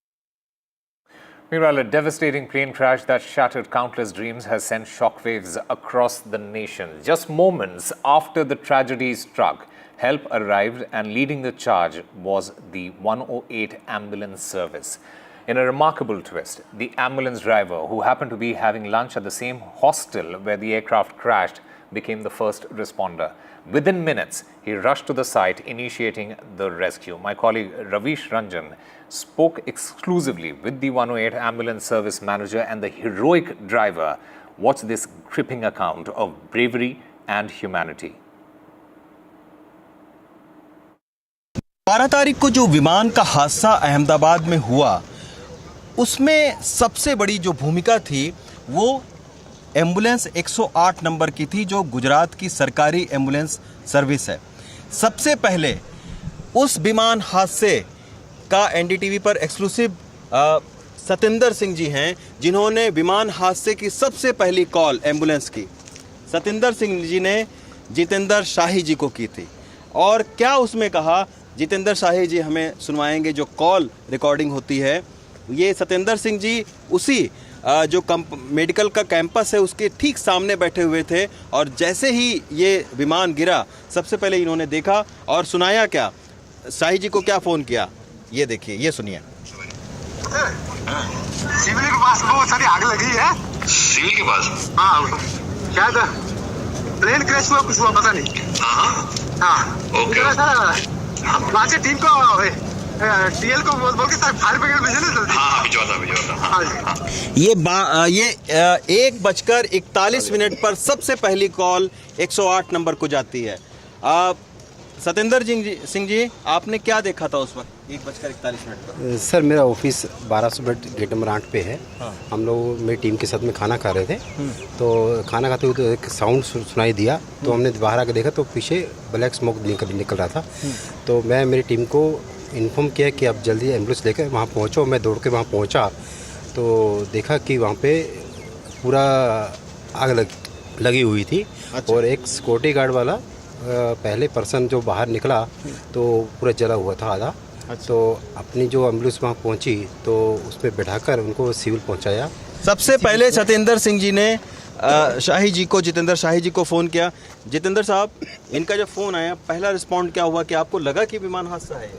Meanwhile, a devastating plane crash that shattered countless dreams has sent shockwaves across the nation. Just moments after the tragedy struck, help arrived, and leading the charge was the 108 ambulance service. In a remarkable twist, the ambulance driver, who happened to be having lunch at the same hostel where the aircraft crashed, became the first responder. Within minutes, he rushed to the site, initiating the rescue. My colleague Ravish Ranjan spoke exclusively with the 108 ambulance service manager and the heroic driver. Watch this gripping account of bravery and humanity. 12 तारीख को जो विमान का हादसा अहमदाबाद में हुआ, उसमें सबसे बड़ी जो भूमिका थी वो एम्बुलेंस 108 नंबर की थी, जो गुजरात की सरकारी एम्बुलेंस सर्विस है। सबसे पहले उस विमान हादसे का NDTV पर एक्सक्लूसिव सतिंदर सिंह जी हैं, जिन्होंने विमान हादसे की सबसे पहली कॉल एम्बुलेंस की सतिंदर सिंह जी ने जितेंद्र शाही जी को की थी। और क्या उसमें कहा, जितेंद्र शाही जी हमें सुनवाएंगे। जो कॉल रिकॉर्डिंग होती है, ये सतिंदर सिंह जी उसी जो मेडिकल का कैंपस है उसके ठीक सामने बैठे हुए थे, और जैसे ही ये विमान गिरा सबसे पहले इन्होंने देखा और सुनाया क्या, शाही जी को क्या फ़ोन किया, ये देखिए, ये सुनिए। सिविल के पास बहुत सारी आग लगी है। सिविल के पास? हाँ, क्या था, प्लेन क्रैश हुआ, कुछ हुआ पता नहीं। हाँ, ओके। वहाँ से टीम को टीएल को बोल के सर फायर ब्रिगेड भेजे ना जल्दी। हाँ, भिजवाता। ये 1:41 पर सबसे पहली कॉल 108 नंबर को जाती है। सतिंदर सिंह जी, आपने क्या देखा था उस वक्त 1:41 पर? सर, मेरा ऑफिस 1200 बेड गेट नंबर 8 पे है। हाँ। हम लोग मेरी टीम के साथ में खाना खा रहे थे, तो खाना खाते हुए तो एक साउंड सुनाई दिया, तो हमने बाहर आकर देखा तो पीछे ब्लैक स्मोक निकल रहा था। तो मैं मेरी टीम को इन्फॉर्म किया कि आप जल्दी एम्बुलेंस लेकर वहाँ पहुँचो। मैं दौड़ के वहाँ पहुँचा तो देखा कि वहाँ पे पूरा आग लगी हुई थी। अच्छा। और एक सिक्योरिटी गार्ड वाला पहले पर्सन जो बाहर निकला तो पूरा जला हुआ था आधा। अच्छा। तो अपनी जो एम्बुलेंस वहाँ पहुँची तो उसमें बैठाकर उनको सिविल पहुँचाया। सबसे पहले सतिंदर सिंह जी ने शाही जी को, जितेंद्र शाही जी को फ़ोन किया। जितेंद्र साहब, इनका जब फ़ोन आया, पहला रिस्पॉन्ड क्या हुआ कि आपको लगा कि विमान हादसा है?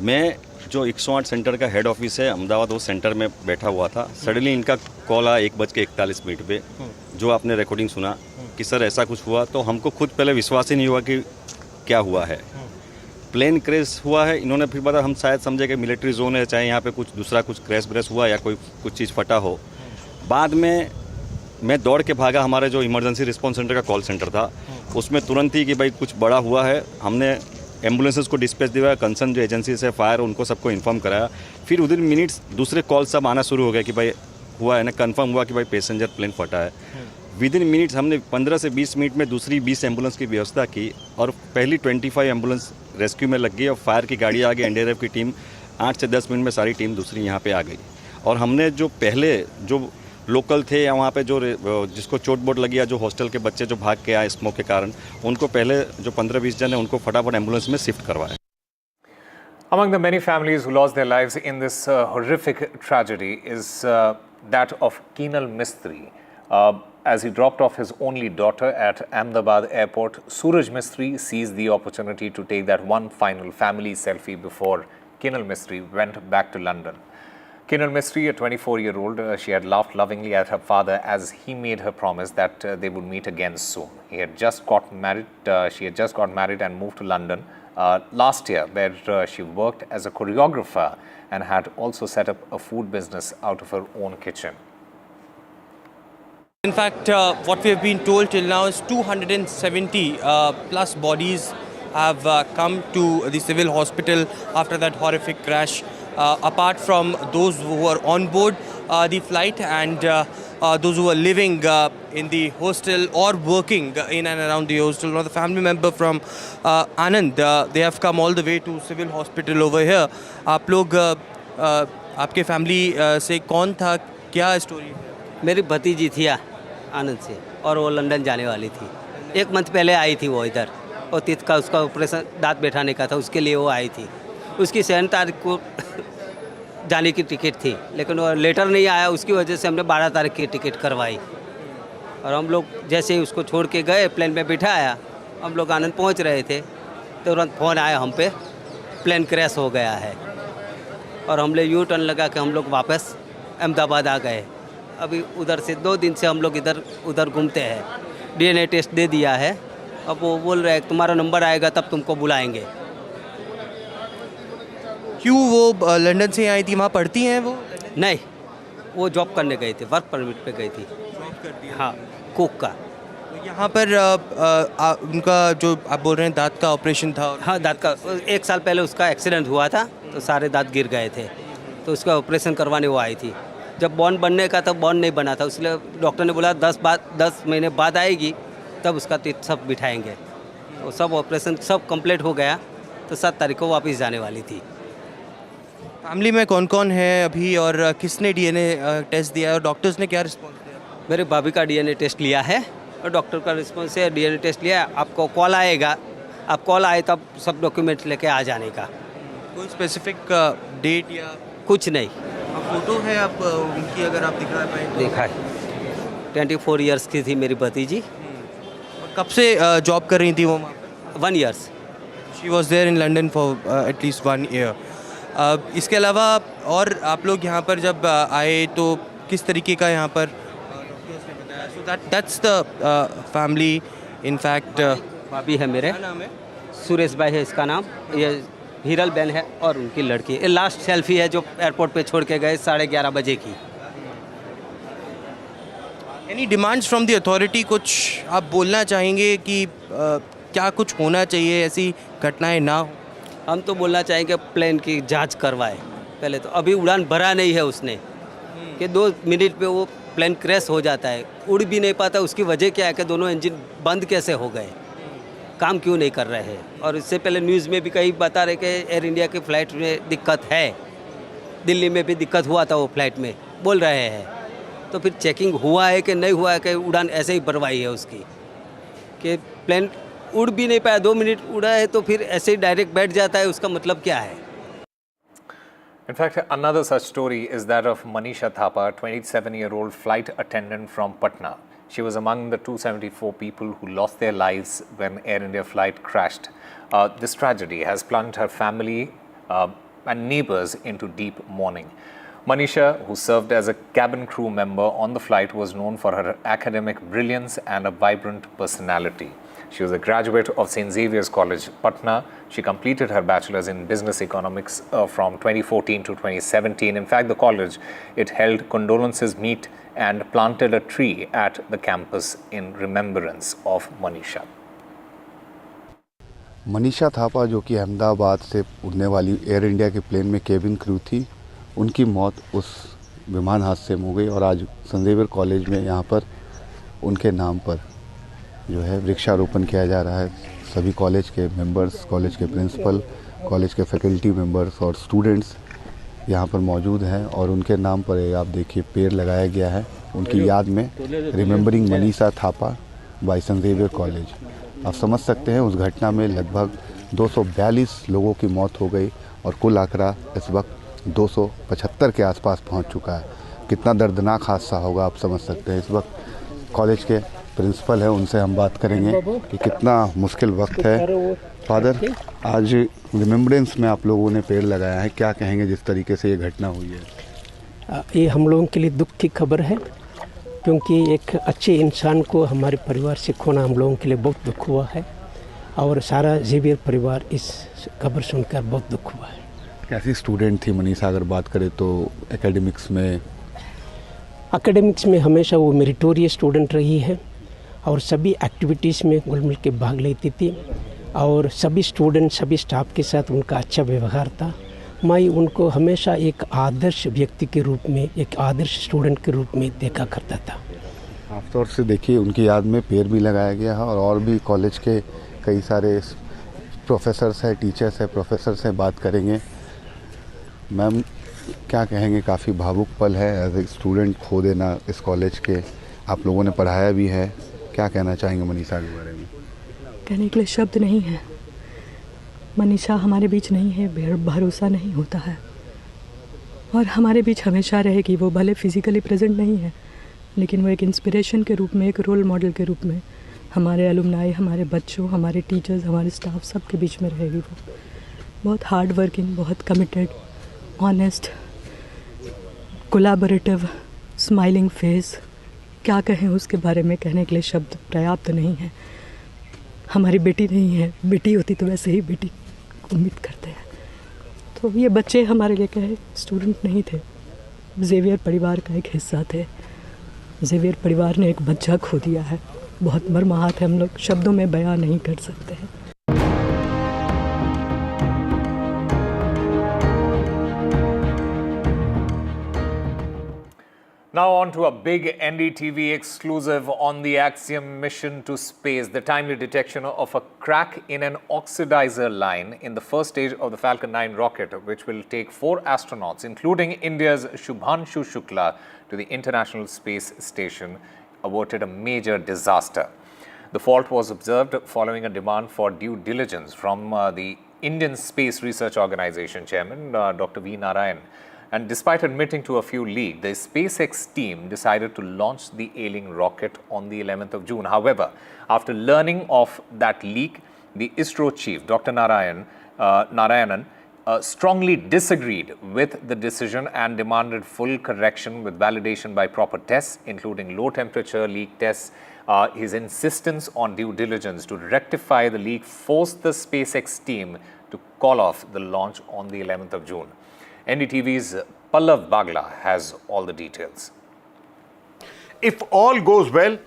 मैं जो 108 सेंटर का हेड ऑफिस है अहमदाबाद, उस सेंटर में बैठा हुआ था। सडनली इनका कॉल आया 1:41 पे, जो आपने रिकॉर्डिंग सुना कि सर ऐसा कुछ हुआ। तो हमको खुद पहले विश्वास ही नहीं हुआ कि क्या हुआ है। प्लेन क्रैश हुआ है, इन्होंने फिर बताया, हम शायद समझे कि मिलिट्री जोन है, चाहे यहाँ पे कुछ दूसरा कुछ क्रैश ब्रेश हुआ या कोई कुछ चीज़ फटा हो। बाद में मैं दौड़ के भागा, हमारे जो इमरजेंसी रिस्पॉन्स सेंटर का कॉल सेंटर था उसमें तुरंत ही कि भाई कुछ बड़ा हुआ है। हमने एम्बुलेंसेस को डिस्पैच दिया, कंसर्न जो एजेंसीज है फायर, उनको सबको इन्फॉर्म कराया। फिर विदिन मिनट्स दूसरे कॉल सब आना शुरू हो गया कि भाई हुआ है ना, कंफर्म हुआ कि भाई पैसेंजर प्लेन फटा है। विदिन मिनट्स हमने 15 से 20 मिनट में दूसरी 20 एम्बुलेंस की व्यवस्था की और पहली 25 एम्बुलेंस रेस्क्यू में लग गई और फायर की गाड़ी आ गई। NDTV की टीम 8 से 10 मिनट में सारी टीम दूसरी यहाँ पे आ गई। और हमने जो पहले जो लोकल थे या वहाँ पे जो जिसको चोट बोट लगी या जो हॉस्टल के बच्चे जो भाग के आए स्मोक के कारण, उनको पहले जो 15-20 जन है उनको फटाफट एम्बुलेंस में शिफ्ट करवाया। Among the many families who lost their lives in this horrific tragedy is that of Keenal Mistry. As he dropped off his only daughter at Ahmedabad airport, Suraj Mistry seized the opportunity to take that one final family selfie before Keenal Mistry went back to London. Keenal Mistry, a 24-year-old, she had laughed lovingly at her father as he made her promise that they would meet again soon. He had just got married. She had just got married and moved to London last year, where she worked as a choreographer and had also set up a food business out of her own kitchen. In fact, what we have been told till now is 270 plus bodies have come to the civil hospital after that horrific crash. Apart from those who were on board the flight, and those who are living in the hostel or working in and around the hostel. Or the family member from Anand, they have come all the way to civil hospital over here. आप लोग आपके family से कौन था, क्या story? मेरी भतीजी थी आनंद से, और वो लंदन जाने वाली थी। 1 मंथ पहले आई थी वो इधर, और तीत का उसका ऑपरेशन दांत बैठाने का था, उसके लिए वो आई थी। उसकी 7 तारीख को जाने की टिकट थी, लेकिन वो लेटर नहीं आया, उसकी वजह से हमने 12 तारीख की टिकट करवाई। और हम लोग जैसे ही उसको छोड़ के गए, प्लेन में बिठाया, हम लोग आनंद पहुंच रहे थे, तुरंत फ़ोन आया हम पे, प्लेन क्रैश हो गया है। और हम लोग यू टर्न लगा के हम लोग वापस अहमदाबाद आ गए। अभी उधर से 2 दिन से हम लोग इधर उधर घूमते हैं। DNA टेस्ट दे दिया है, अब वो बोल रहे हैं तुम्हारा नंबर आएगा तब तुमको बुलाएंगे। क्यों वो लंदन से आई थी, वहाँ पढ़ती हैं वो? नहीं, वो जॉब करने गई थी, वर्क परमिट पे गई थी। जॉब करती है? हाँ, कुक का। तो यहाँ पर उनका जो आप बोल रहे हैं दांत का ऑपरेशन था? हाँ, दांत का 1 साल पहले उसका एक्सीडेंट हुआ था, तो सारे दांत गिर गए थे, तो उसका ऑपरेशन करवाने वो आई थी। जब बॉन बनने का था, बॉन नहीं बना था, इसलिए डॉक्टर ने बोला 10 महीने बाद आएगी, तब उसका टीथ सब बिठाएंगे। तो सब ऑपरेशन सब कंप्लीट हो गया, तो 7 तारीख को वापस जाने वाली थी। फैमिली में कौन कौन है अभी, और किसने DNA टेस्ट दिया है, और डॉक्टर्स ने क्या रिस्पॉन्स दिया? मेरे भाभी का DNA टेस्ट लिया है, और डॉक्टर का रिस्पॉन्स है DNA टेस्ट लिया है, आपको कॉल आएगा, आप कॉल आए तब सब डॉक्यूमेंट लेके आ जाने का। कोई स्पेसिफिक डेट या कुछ नहीं। फोटो है आप उनकी, अगर आप दिखा पाएँ तो? देखा है, 24 ईयर्स की थी मेरी भतीजी। और कब से जॉब कर रही थी वो? 1 years. She was there in London for at least 1 year. इसके अलावा और आप लोग यहाँ पर जब आए तो किस तरीके का यहाँ पर डॉक्टर्स ने बताया? So that's the family. In fact भाभी है मेरे, क्या नाम है? सुरेश भाई है इसका नाम, ये हीरल बहन है, और उनकी लड़की। ये लास्ट सेल्फी है जो एयरपोर्ट पे छोड़ के गए 11:30 बजे की। Any demands from the authority? कुछ आप बोलना चाहेंगे कि क्या कुछ होना चाहिए, ऐसी घटनाएं ना हो? हम तो बोलना चाहेंगे प्लेन की जांच करवाए पहले तो। अभी उड़ान भरा नहीं है उसने, कि 2 मिनट पे वो प्लेन क्रैश हो जाता है, उड़ भी नहीं पाता। उसकी वजह क्या है कि दोनों इंजन बंद कैसे हो गए, काम क्यों नहीं कर रहे हैं। और इससे पहले न्यूज़ में भी कई बता रहे कि एयर इंडिया की फ़्लाइट में दिक्कत है, दिल्ली में भी दिक्कत हुआ था वो फ्लाइट में, बोल रहे हैं। तो फिर चेकिंग हुआ है कि नहीं हुआ है, कि उड़ान ऐसे ही भरवाई है उसकी, कि प्लेन उड़ भी नहीं पाया, 2 मिनट उड़ा है तो फिर ऐसे ही डायरेक्ट बैठ जाता है, उसका मतलब क्या है? In fact, another such story is that of Manisha Thapa, a 27-year-old flight attendant from Patna. She was among the 274 people who lost their lives when Air India flight crashed. This tragedy has plunged her family and neighbors into deep mourning. Manisha, who served as a cabin crew member on the flight, was known for her academic brilliance and a vibrant personality. She was a graduate of St. Xavier's College, Patna. She completed her bachelor's in business economics from 2014 to 2017. In fact, the college, it held condolences meet and planted a tree at the campus in remembrance of Manisha. Manisha Thapa, जो कि अहमदाबाद से उड़ने वाली air India के plane में cabin crew थी, उनकी मौत उस विमान हादसे में हो गई। और आज सेंट ज़ेवियर कॉलेज में यहाँ पर उनके नाम पर जो है वृक्षारोपण किया जा रहा है। सभी कॉलेज के मेंबर्स, कॉलेज के प्रिंसिपल, कॉलेज के फैकल्टी मेंबर्स और स्टूडेंट्स यहाँ पर मौजूद हैं, और उनके नाम पर आप देखिए पेड़ लगाया गया है उनकी याद में, remembering Manisha Thapa by Saint Xavier College. आप समझ सकते हैं उस घटना में लगभग 242 लोगों की मौत हो गई, और कुल आंकड़ा इस वक्त 275 के आसपास पहुंच चुका है। कितना दर्दनाक हादसा होगा आप समझ सकते हैं। इस वक्त कॉलेज के प्रिंसिपल है, उनसे हम बात करेंगे कि कितना मुश्किल वक्त है। फादर, आज रिमेम्बरेंस में आप लोगों ने पेड़ लगाया है, क्या कहेंगे जिस तरीके से ये घटना हुई है? ये हम लोगों के लिए दुख की खबर है, क्योंकि एक अच्छे इंसान को हमारे परिवार से खोना हम लोगों के लिए बहुत दुख हुआ है, और सारा ज़ेवियर परिवार इस खबर सुनकर बहुत दुख हुआ है। कैसी स्टूडेंट थी मनीषा, अगर बात करें तो एकेडमिक्स में हमेशा वो मेरिटोरियस स्टूडेंट रही है, और सभी एक्टिविटीज़ में घुल मिल के भाग लेती थी, और सभी स्टूडेंट, सभी स्टाफ के साथ उनका अच्छा व्यवहार था। मैं उनको हमेशा एक आदर्श व्यक्ति के रूप में, एक आदर्श स्टूडेंट के रूप में देखा करता था। खासतौर से देखिए उनकी याद में पेड़ भी लगाया गया है और भी कॉलेज के कई सारे प्रोफेसर्स हैं, टीचर्स हैं, प्रोफेसर्स हैं, बात करेंगे। मैम क्या कहेंगे, काफ़ी भावुक पल है एज ए स्टूडेंट खो देना इस कॉलेज के, आप लोगों ने पढ़ाया भी है, क्या कहना चाहेंगे मनीषा के बारे में? कहने के लिए शब्द नहीं है। मनीषा हमारे बीच नहीं है, भरोसा नहीं होता है और हमारे बीच हमेशा रहेगी। वो भले फिजिकली प्रेजेंट नहीं है लेकिन वो एक इंस्पिरेशन के रूप में, एक रोल मॉडल के रूप में हमारे एलुमनाई, हमारे बच्चों, हमारे टीचर्स, हमारे स्टाफ सब के बीच में रहेगी। वो बहुत हार्ड वर्किंग, बहुत committed, honest, collaborative, smiling face, क्या कहें उसके बारे में, कहने के लिए शब्द पर्याप्त नहीं है। हमारी बेटी नहीं है, बेटी होती तो वैसे ही बेटी उम्मीद करते हैं। तो ये बच्चे हमारे लिए कहे स्टूडेंट नहीं थे, जेवियर परिवार का एक हिस्सा थे। जेवियर परिवार ने एक बच्चा खो दिया है, बहुत मर्माहत है, हम लोग शब्दों में बयां नहीं कर सकते हैं। Now on to a big NDTV exclusive on the Axiom mission to space, the timely detection of a crack in an oxidizer line in the first stage of the Falcon 9 rocket, which will take 4 astronauts, including India's Shubhanshu Shukla, to the International Space Station, averted a major disaster. The fault was observed following a demand for due diligence from the Indian Space Research Organization chairman, Dr. V. Narayan. And despite admitting to a few leaks, the SpaceX team decided to launch the ailing rocket on the 11th of June. However, after learning of that leak, the ISRO chief, Dr. Narayanan, strongly disagreed with the decision and demanded full correction with validation by proper tests, including low temperature leak tests. His insistence on due diligence to rectify the leak forced the SpaceX team to call off the launch on the 11th of June. NDTV's Pallav Bagla has all the details. If all goes well,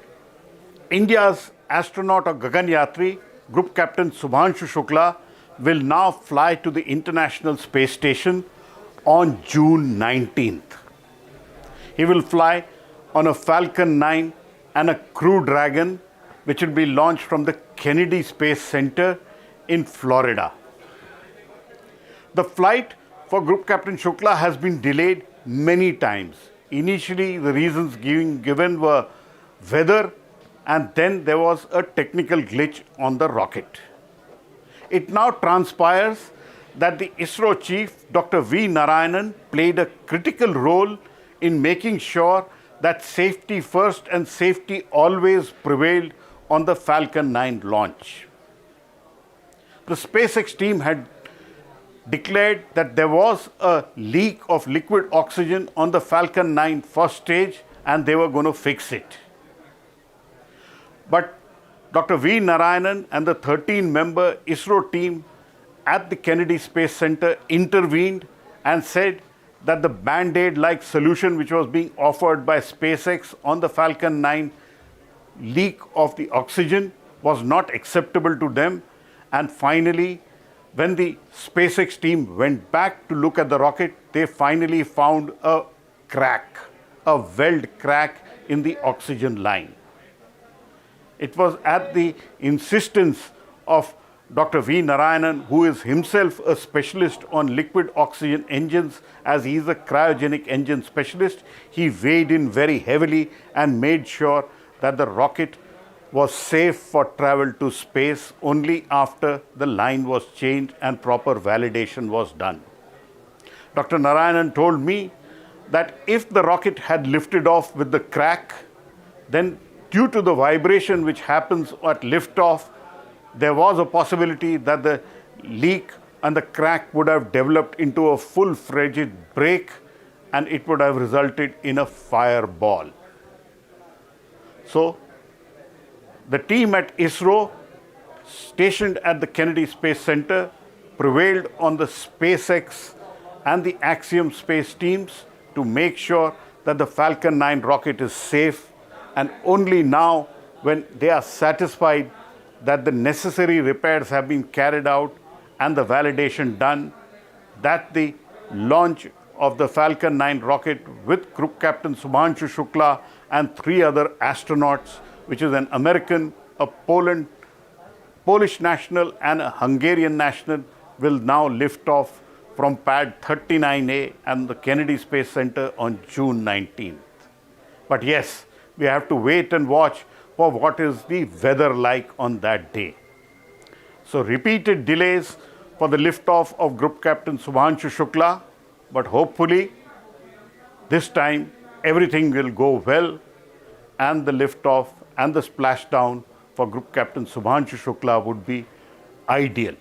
India's astronaut or Gaganyatri, Group Captain Shubhanshu Shukla, will now fly to the International Space Station on June 19th. He will fly on a Falcon 9 and a Crew Dragon, which will be launched from the Kennedy Space Center in Florida. The flight for Group Captain Shukla has been delayed many times. Initially, the reasons given were weather, and then there was a technical glitch on the rocket. It now transpires that the ISRO chief, Dr. V. Narayanan, played a critical role in making sure that safety first and safety always prevailed on the Falcon 9 launch. The SpaceX team had declared that there was a leak of liquid oxygen on the Falcon 9 first stage and they were going to fix it. But Dr. V. Narayanan and the 13-member ISRO team at the Kennedy Space Center intervened and said that the Band-Aid-like solution which was being offered by SpaceX on the Falcon 9 leak of the oxygen was not acceptable to them. And finally, when the SpaceX team went back to look at the rocket, they finally found a crack, a weld crack in the oxygen line. It was at the insistence of Dr. V. Narayanan, who is himself a specialist on liquid oxygen engines, as he is a cryogenic engine specialist, he weighed in very heavily and made sure that the rocket was safe for travel to space only after the line was changed and proper validation was done. Dr. Narayanan told me that if the rocket had lifted off with the crack, then due to the vibration which happens at liftoff, there was a possibility that the leak and the crack would have developed into a full-fledged break and it would have resulted in a fireball. So, the team at ISRO, stationed at the Kennedy Space Center, prevailed on the SpaceX and the Axiom space teams to make sure that the Falcon 9 rocket is safe, and only now, when they are satisfied that the necessary repairs have been carried out and the validation done, that the launch of the Falcon 9 rocket with Group Captain Subhanshu Shukla and 3 other astronauts, which is an American, a Polish national and a Hungarian national, will now lift off from pad 39A and the Kennedy Space Center on June 19th. But yes, we have to wait and watch for what is the weather like on that day. So repeated delays for the liftoff of Group Captain Subhanshu Shukla, but hopefully this time everything will go well and the liftoff and the splashdown for Group Captain Subhanshu Shukla would be ideal.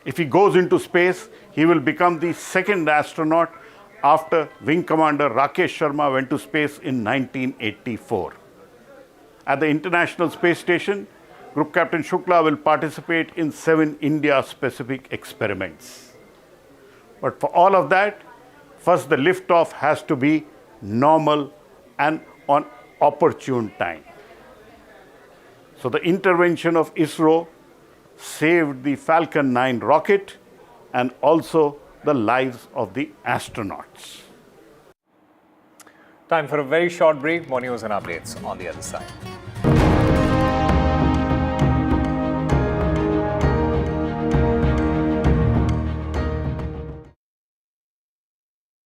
If he goes into space, he will become the second astronaut after Wing Commander Rakesh Sharma went to space in 1984. At the International Space Station, Group Captain Shukla will participate in 7 India-specific experiments. But for all of that, first the liftoff has to be normal and on opportune time. So the intervention of ISRO saved the Falcon 9 rocket and also the lives of the astronauts. Time for a very short break. More news and updates on the other side.